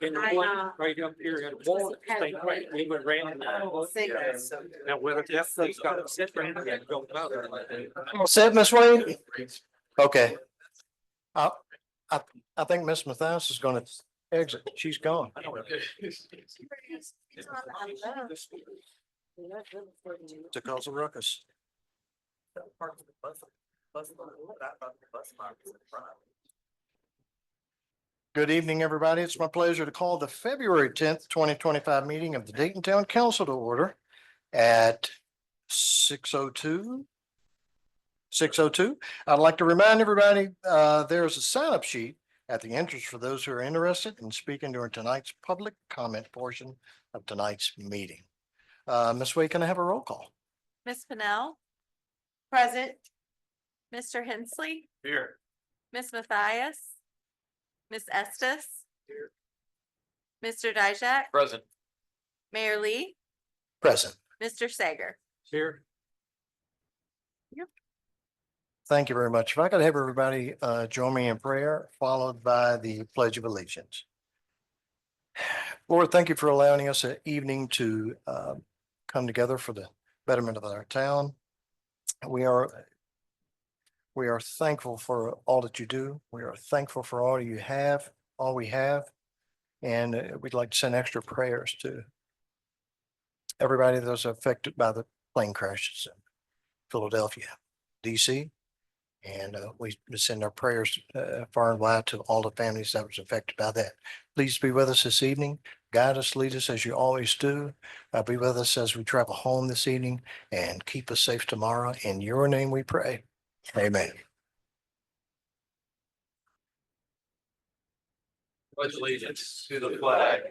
And the one right up here at the wall, stay right, he would ran. Now whether that's got to sit right there and go about it. All set, Miss Wade? Okay. I, I think Miss Mathias is gonna exit. She's gone. To cause a ruckus. Good evening, everybody. It's my pleasure to call the February 10th, 2025 meeting of the Dayton Town Council to order at 6:02. 6:02. I'd like to remind everybody, there's a sign-up sheet at the entrance for those who are interested in speaking during tonight's public comment portion of tonight's meeting. Ms. Wade, can I have a roll call? Ms. Pennell? Present. Mr. Hensley? Here. Ms. Mathias? Ms. Estes? Here. Mr. Dijak? Present. Mayor Lee? Present. Mr. Sager? Here. Thank you very much. If I could have everybody join me in prayer, followed by the Pledge of Allegiance. Lord, thank you for allowing us an evening to come together for the betterment of our town. We are thankful for all that you do. We are thankful for all you have, all we have. And we'd like to send extra prayers to everybody that was affected by the plane crashes in Philadelphia, DC. And we send our prayers far and wide to all the families that was affected by that. Please be with us this evening. Guide us, lead us as you always do. Be with us as we travel home this evening and keep us safe tomorrow. In your name we pray. Amen. Pledge allegiance to the flag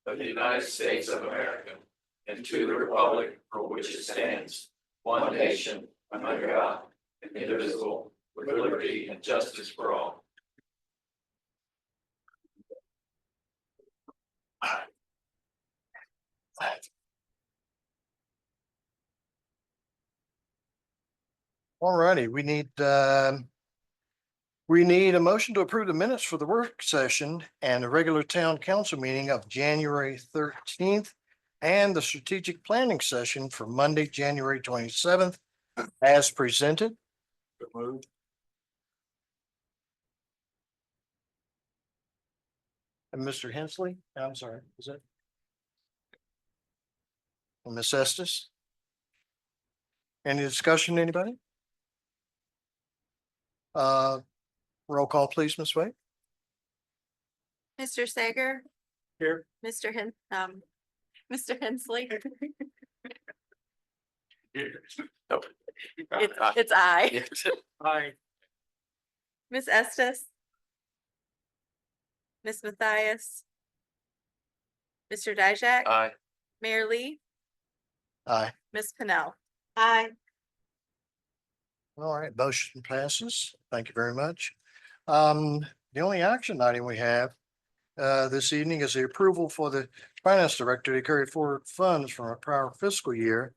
of the United States of America and to the republic for which it stands, one nation, under God, indivisible, with liberty and justice for all. All righty, we need a motion to approve the minutes for the work session and the regular town council meeting of January 13th and the strategic planning session for Monday, January 27th as presented. And Mr. Hensley, I'm sorry, is it? And Ms. Estes? Any discussion, anybody? Roll call, please, Ms. Wade. Mr. Sager? Here. Mr. Mr. Hensley? It's I. Hi. Ms. Estes? Ms. Mathias? Mr. Dijak? Aye. Mayor Lee? Aye. Ms. Pennell? Aye. All right, motion passes. Thank you very much. The only action item we have this evening is the approval for the finance director to carry forward funds from a prior fiscal year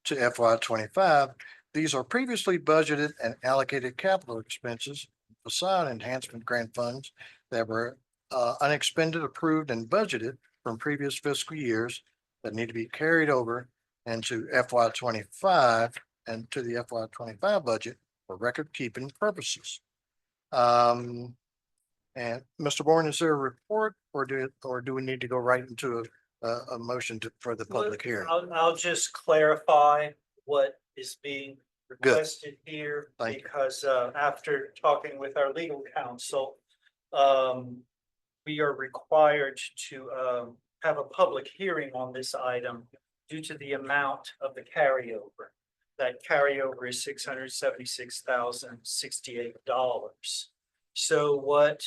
to FY25. These are previously budgeted and allocated capital expenses, facade enhancement grant funds that were unexpended, approved, and budgeted from previous fiscal years that need to be carried over into FY25 and to the FY25 budget for record keeping purposes. And Mr. Bourne, is there a report or do we need to go right into a motion for the public hearing? I'll just clarify what is being requested here. Thank you. Because after talking with our legal counsel, we are required to have a public hearing on this item due to the amount of the carryover. That carryover is $676,068. So what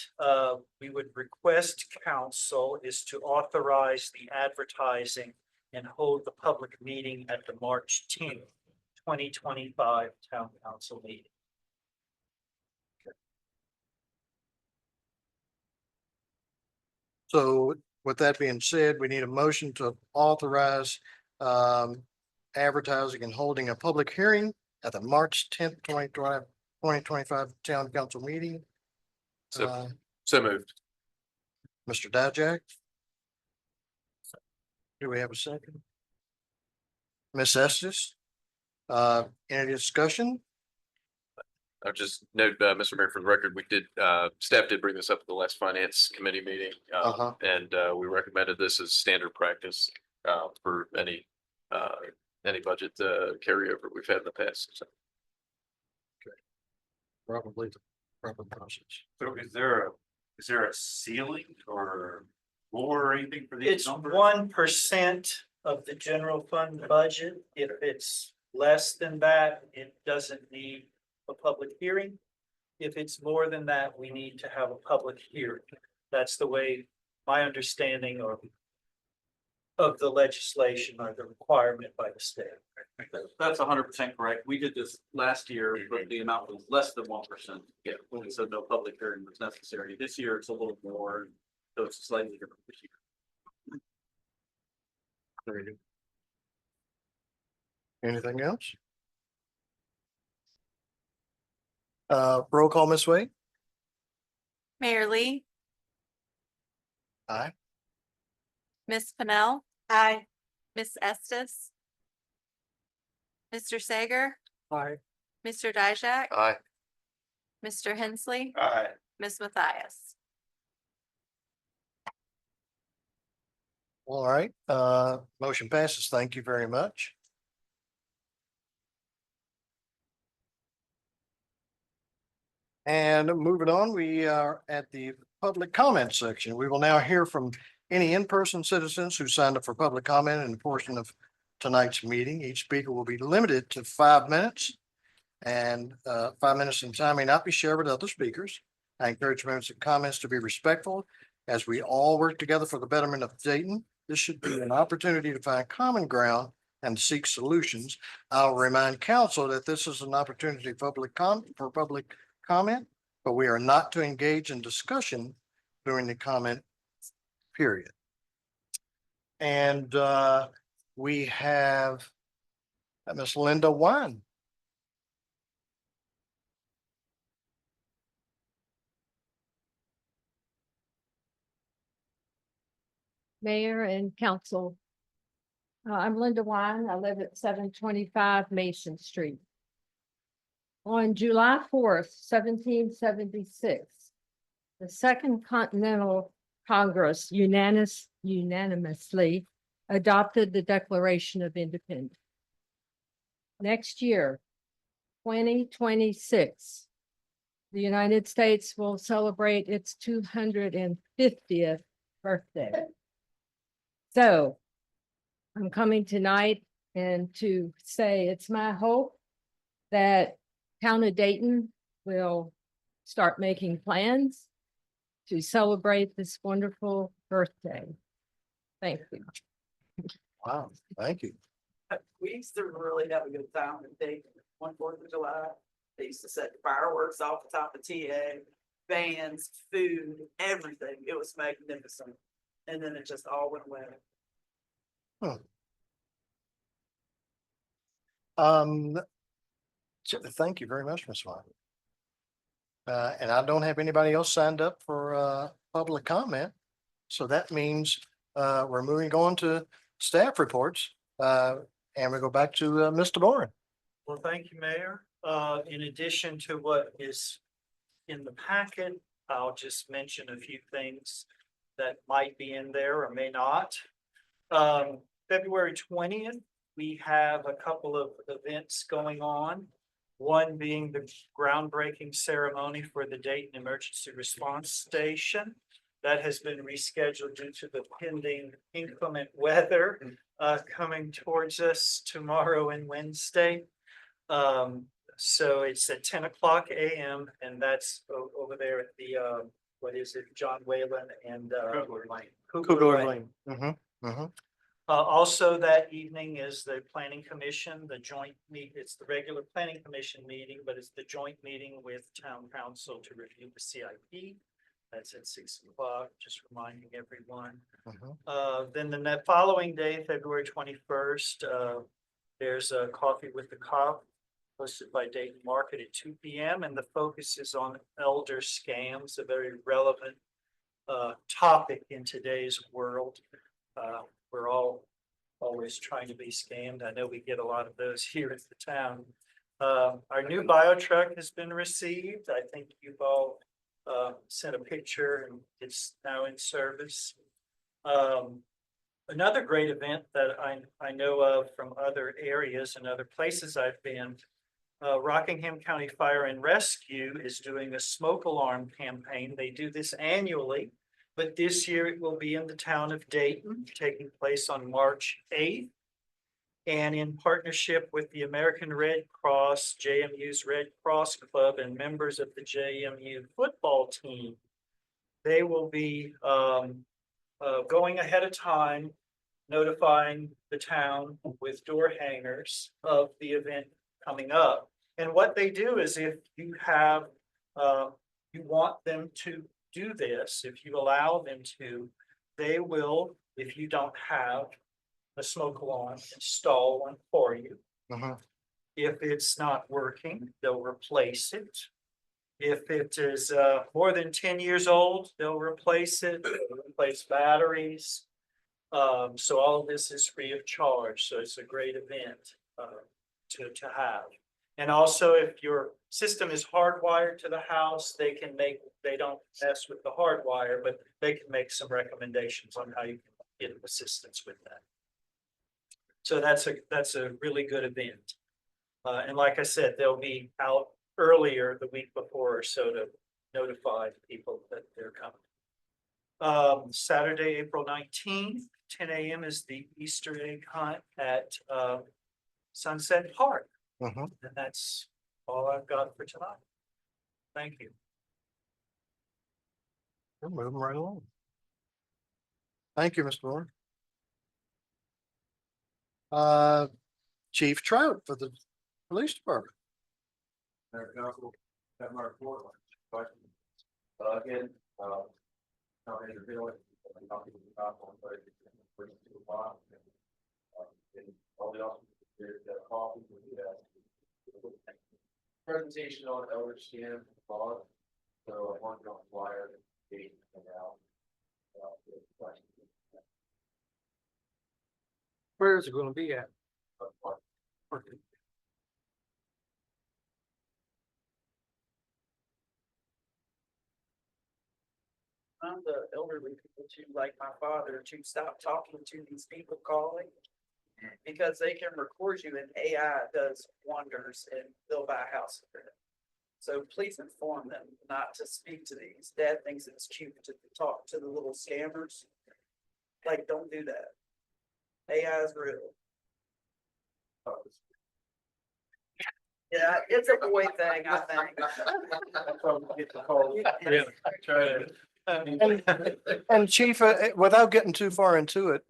we would request council is to authorize the advertising and hold the public meeting at the March 10th, 2025 town council meeting. So with that being said, we need a motion to authorize advertising and holding a public hearing at the March 10th, 2025 town council meeting. So moved. Mr. Dijak? Do we have a second? Ms. Estes? Any discussion? I'll just note, Mr. Mayor, for the record, we did, staff did bring this up at the last finance committee meeting. Uh-huh. And we recommended this as standard practice for any budget carryover we've had in the past. So Probably the proper process. So is there a ceiling or floor or anything for these It's numbers? 1% of the general fund budget. If it's less than that, it doesn't need a public hearing. If it's more than that, we need to have a public hearing. That's the way my understanding of the legislation or the requirement by the state. That's 100% correct. We did this last year, but the amount was less than 1%. Yeah, when we said no public hearing was necessary. This year it's a little more, so it's slightly different this year. Very good. Anything else? Roll call, Ms. Wade? Mayor Lee, Aye. Miss Pennell. Aye. Miss Estes. Mr. Sager, Aye. Mr. Dijak, aye. Mr. Hensley, Aye. Miss Matthias. All right, motion passes. Thank you very much. And moving on, we are at the public comment section. We will now hear from any in-person citizens who signed up for public comment in a portion of tonight's meeting. Each speaker will be limited to 5 minutes. And 5 minutes in time may not be shared with other speakers. I encourage members of comments to be respectful as we all work together for the betterment of Dayton. This should be an opportunity to find common ground and seek solutions. I'll remind council that this is an opportunity for public comment, but we are not to engage in discussion during the comment period. And we have Miss Linda Wine. Mayor and council. I'm Linda Wine. I live at 725 Mason Street. On July 4th, 1776, the Second Continental Congress unanimously adopted the Declaration of Independence. Next year, 2026, the United States will celebrate its 250th birthday. So I'm coming tonight and to say it's my hope that Town of Dayton will start making plans to celebrate this wonderful birthday. Thank you. Wow, thank you. We used to really have a good time in Dayton on 4th of July. They used to set fireworks off the top of TA, bands, food, everything. It was magnificent. And then it just all went away. Thank you very much, Ms. White. And I don't have anybody else signed up for public comment. So that means we're moving on to staff reports. And we go back to Mr. Boren. Well, thank you, Mayor. In addition to what is in the packet, I'll just mention a few things that might be in there or may not. February 20th, we have a couple of events going on. One being the groundbreaking ceremony for the Dayton Emergency Response Station. That has been rescheduled due to the pending inclement weather coming towards us tomorrow and Wednesday. So it's at 10 o'clock a.m. and that's over there at the, what is it, John Whalen and Kugler Lane. Also that evening is the Planning Commission, the joint it's the regular Planning Commission meeting, but it's the joint meeting with Town Council to review the CIP. That's at 6 o'clock, just reminding everyone. Then the following day, February 21st, there's a Coffee with the Cop hosted by Dayton Market at 2 p.m. And the focus is on elder scams, a very relevant topic in today's world. We're all always trying to be scammed. I know we get a lot of those here at the town. Our new bio truck has been received. I think you've all sent a picture and it's now in service. Another great event that I know of from other areas and other places I've been, Rockingham County Fire and Rescue is doing a smoke alarm campaign. They do this annually, but this year it will be in the town of Dayton, taking place on March 8th. And in partnership with the American Red Cross, JMU's Red Cross Club, and members of the JMU football team, they will be going ahead of time, notifying the town with door hangers of the event coming up. And what they do is if you have, you want them to do this, if you allow them to, they will, if you don't have a smoke alarm, install one for you. If it's not working, they'll replace it. If it is more than 10 years old, they'll replace it, replace batteries. So all of this is free of charge. So it's a great event to have. And also, if your system is hardwired to the house, they don't mess with the hardwire, but they can make some recommendations on how you can get assistance with that. So that's a really good event. And like I said, they'll be out earlier the week before or so to notify people that they're coming. Saturday, April 19th, 10 a.m. is the Easter egg hunt at Sunset Park. And that's all I've got for tonight. Thank you. We're moving right along. Thank you, Mr. Moore. Chief Trout for the police department. Mayor Council, that Mark Ford, question. Again, not interviewing, talking to the cop on Thursday, 2 o'clock. And all the officers, there's coffee, presentation on elder skin law. So I want to flyer the date and out. Where is it gonna be at? I'm the elderly people to, like my father, to stop talking to these people calling. Because they can record you and AI does wonders and they'll buy a house. So please inform them not to speak to these. Dad thinks it's cute to talk to the little scammers. Like, don't do that. AI is real. Yeah, it's a boy thing, I think. And Chief, without getting too far into it,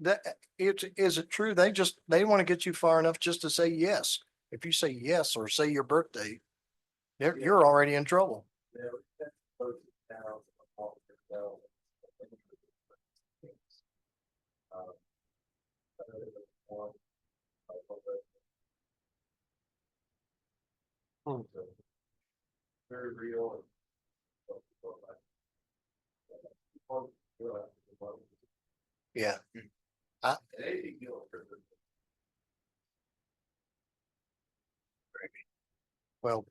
is it true? They want to get you far enough just to say yes. If you say yes or say your birthday, you're already in trouble. Very real. Yeah. Well,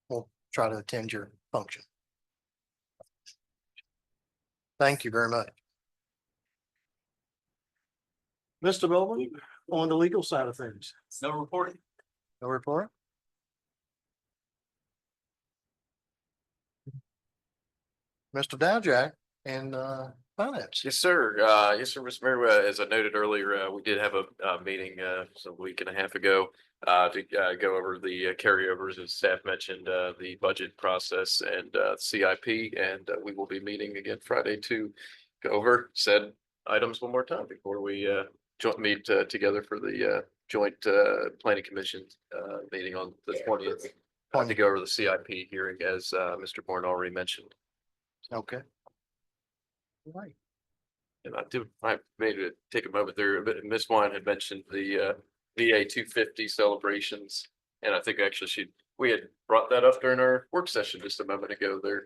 we'll try to attend your function. Thank you very much. Mr. Bowman, on the legal side of things. No reporting. No report? Mr. Dowjack and finance. Yes, sir. Yes, sir, Mr. Mayor. As I noted earlier, we did have a meeting a week and a half ago to go over the carryovers, as staff mentioned, the budget process and CIP, and we will be meeting again Friday to go over said items one more time before we meet together for the joint planning commission meeting on the 20th to go over the CIP hearing, as Mr. Bourne already mentioned. Okay. Right. And I made it take a moment there, but Ms. Wine had mentioned the VA 250 celebrations. And I think actually she we had brought that up during our work session just a moment ago there.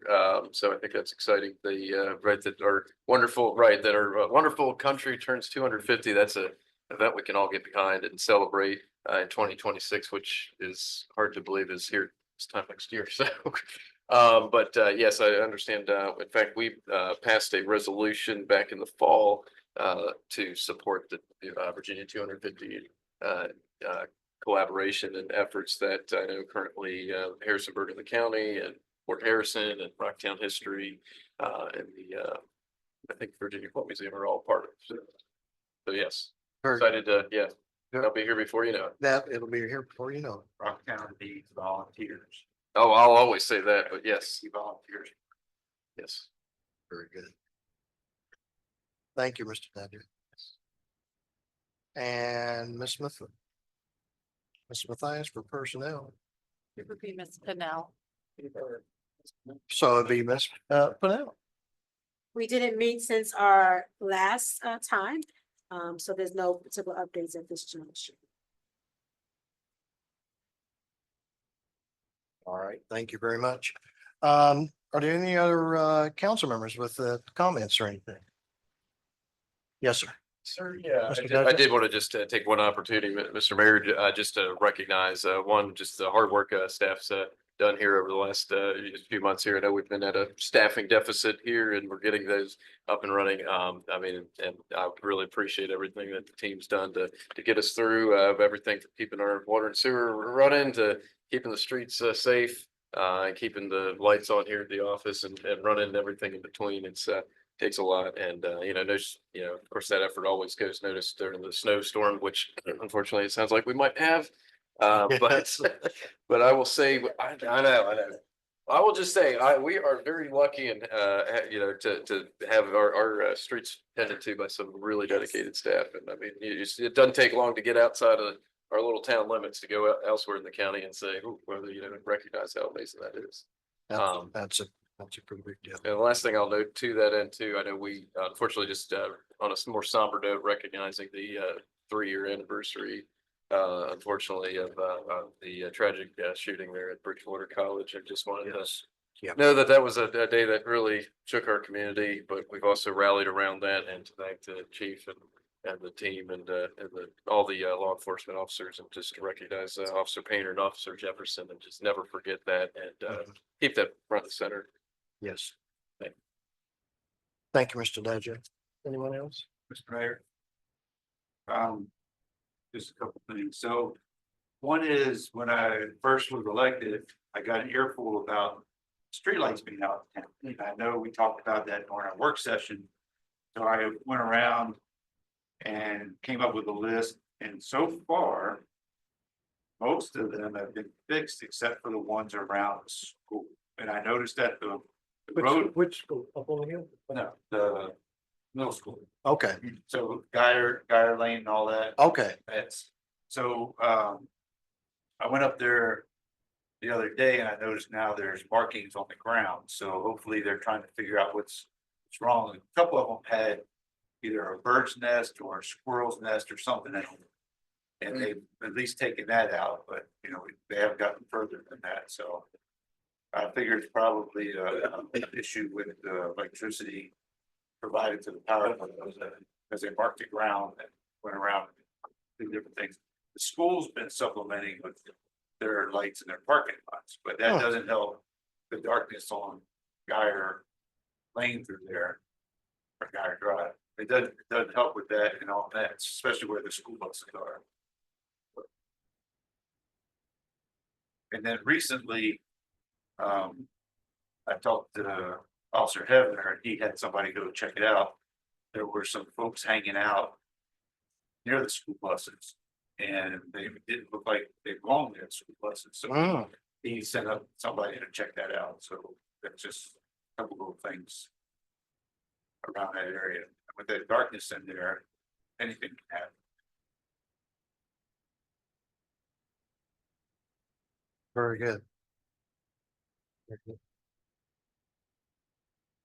So I think that's exciting. The, right, that our wonderful, right, that our wonderful country turns 250. That's a event we can all get behind and celebrate in 2026, which is hard to believe is here this time next year. So, but yes, I understand. In fact, we passed a resolution back in the fall to support the Virginia 250 collaboration and efforts that I know currently Harrisonburg in the county and Fort Harrison and Rocktown History and the I think Virginia Folk Museum are all part of. So yes, Very excited to Yeah. I'll be here before you know it. That it'll be here before you know it. Rocktown needs volunteers. Oh, I'll always say that, but yes, Volunteers. yes. Very good. Thank you, Mr. Daniel. And Ms. Smith. Ms. Matthias for personnel. It would be Ms. Pennell. So it'd be Ms. Pennell. We didn't meet since our last time, so there's no particular updates at this juncture. All right, thank you very much. Are there any other council members with comments or anything? Yes, sir. Sir, yeah, Mr. I Douglas? did want to just take one opportunity, Mr. Mayor, just to recognize one, just the hard work staff's done here over the last few months here. I know we've been at a staffing deficit here and we're getting those up and running. I mean, and I really appreciate everything that the team's done to get us through everything from keeping our water and sewer running to keeping the streets safe and keeping the lights on here at the office and running and everything in between. It's takes a lot and of course that effort always goes noticed during the snowstorm, which unfortunately it sounds like we might have. But I will say, I know. I will just say, we are very lucky and, to have our streets tended to by some really dedicated staff. And I mean, it doesn't take long to get outside of our little town limits to go elsewhere in the county and say, whether recognize how amazing that is. That's a pretty big deal. And the last thing I'll note to that end too, I know we unfortunately just on a more somber note, recognizing the 3-year anniversary, unfortunately, of the tragic shooting there at Bridgewater College. I just wanted to know that was a day that really shook our community, but we've also rallied around that and to thank the chief and the team and all the law enforcement officers and just to recognize Officer Painter and Officer Jefferson and just never forget that and keep that front and center. Yes. Thank you, Mr. Dodger. Anyone else? Mr. Mayor. Just a couple things. So one is when I first was elected, I got an earful about streetlights being out in town. And I know we talked about that during our work session. So I went around and came up with a list. And so far, most of them have been fixed except for the ones around the school. And I noticed that the road, Which school? Up on the hill? no, the middle school. Okay, So Geyer Lane and all that. okay. That's, so, I went up there the other day and I noticed now there's markings on the ground. So hopefully they're trying to figure out what's wrong. A couple of them had either a bird's nest or a squirrel's nest or something in them. And they've at least taken that out, but they haven't gotten further than that. So I figure it's probably an issue with the electricity provided to the power company as they marked the ground and went around and did different things. The school's been supplementing with their lights in their parking lots, but that doesn't help the darkness on Geyer Lane through there or Geyer Drive. It doesn't help with that and all that, especially where the school buses are. And then recently, I talked to Officer Hebner and he had somebody go check it out. There were some folks hanging out near the school buses and they didn't look like they belonged near the school buses. So he sent up somebody to check that out. So that's just a couple little things around that area. With the darkness in there, anything can happen. Very good.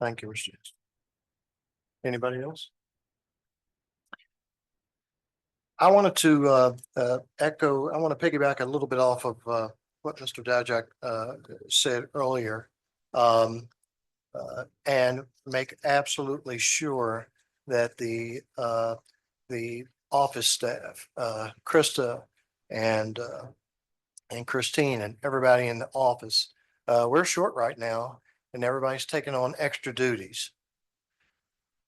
Thank you, Mr. Anybody else? I wanted to echo, I want to piggyback a little bit off of what Mr. Dajak said earlier. And make absolutely sure that the office staff, Krista and Christine and everybody in the office, we're short right now and everybody's taking on extra duties.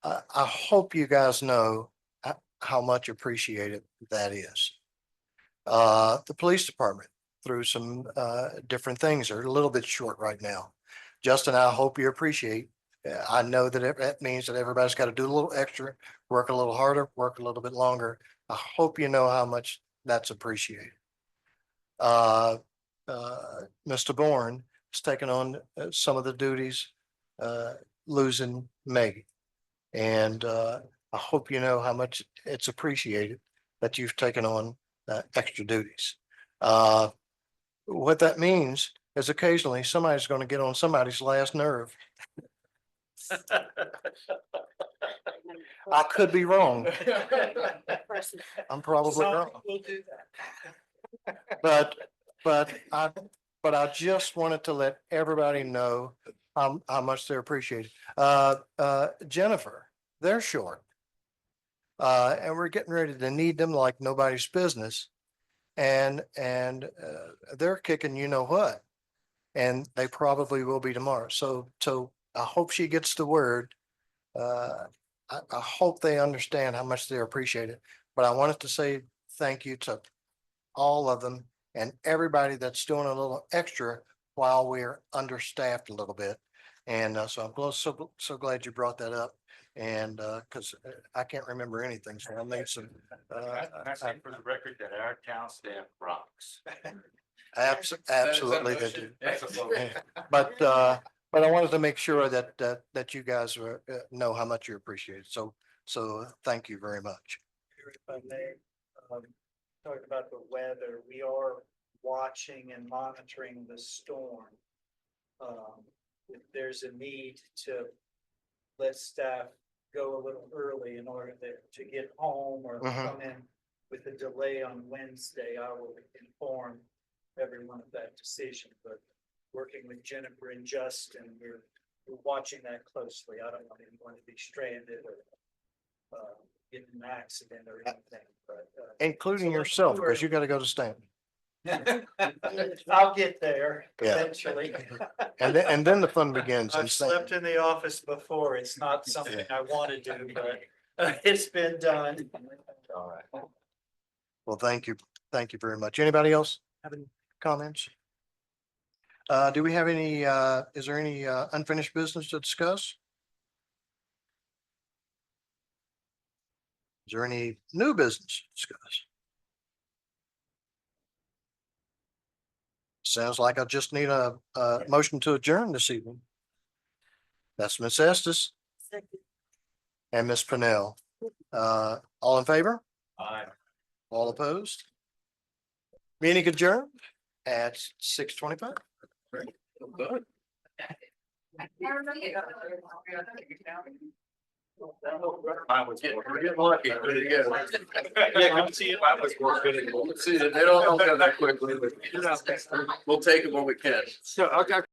I hope you guys know how much appreciated that is. The police department through some different things are a little bit short right now. Justin, I hope you appreciate. I know that that means that everybody's got to do a little extra, work a little harder, work a little bit longer. I hope you know how much that's appreciated. Mr. Bourne has taken on some of the duties, losing Maggie. And I hope you know how much it's appreciated that you've taken on extra duties. What that means is occasionally somebody's going to get on somebody's last nerve. I could be wrong. I'm probably wrong. We'll do that. But I just wanted to let everybody know how much they're appreciated. Jennifer, they're short. And we're getting ready to need them like nobody's business. And they're kicking, you know what? And they probably will be tomorrow. So I hope she gets the word. I hope they understand how much they're appreciated, but I wanted to say thank you to all of them and everybody that's doing a little extra while we're understaffed a little bit. And so I'm so glad you brought that up. And because I can't remember anything, so I made some. I say for the record that our town staff rocks. Absolutely they do. That's a motion. But I wanted to make sure that you guys know how much you appreciate it. So thank you very much. If I may, talk about the weather, we are watching and monitoring the storm. If there's a need to let staff go a little early in order to get home or come in with a delay on Wednesday, I will inform everyone of that decision, but working with Jennifer and Justin, we're watching that closely. I don't want anyone to be stranded or get in an accident or anything, but Including yourself, because you got to go to Stanton. I'll get there Yeah. eventually. And then the fun begins. in I've Stanton. slept in the office before. It's not something I want to do, but it's been done. All right. Well, thank you. Thank you very much. Anybody else have any comments? Do we have any, is there any unfinished business to discuss? Is there any new business to discuss? Sounds like I just need a motion to adjourn this evening. That's Ms. Estes and Ms. Pennell. All in favor? Aye. All opposed? Meeting adjourned at 6:25. We're getting lucky. Pretty good. Yeah, come see if I was more good. See, they don't go that quickly, but we'll take it when we can. So I got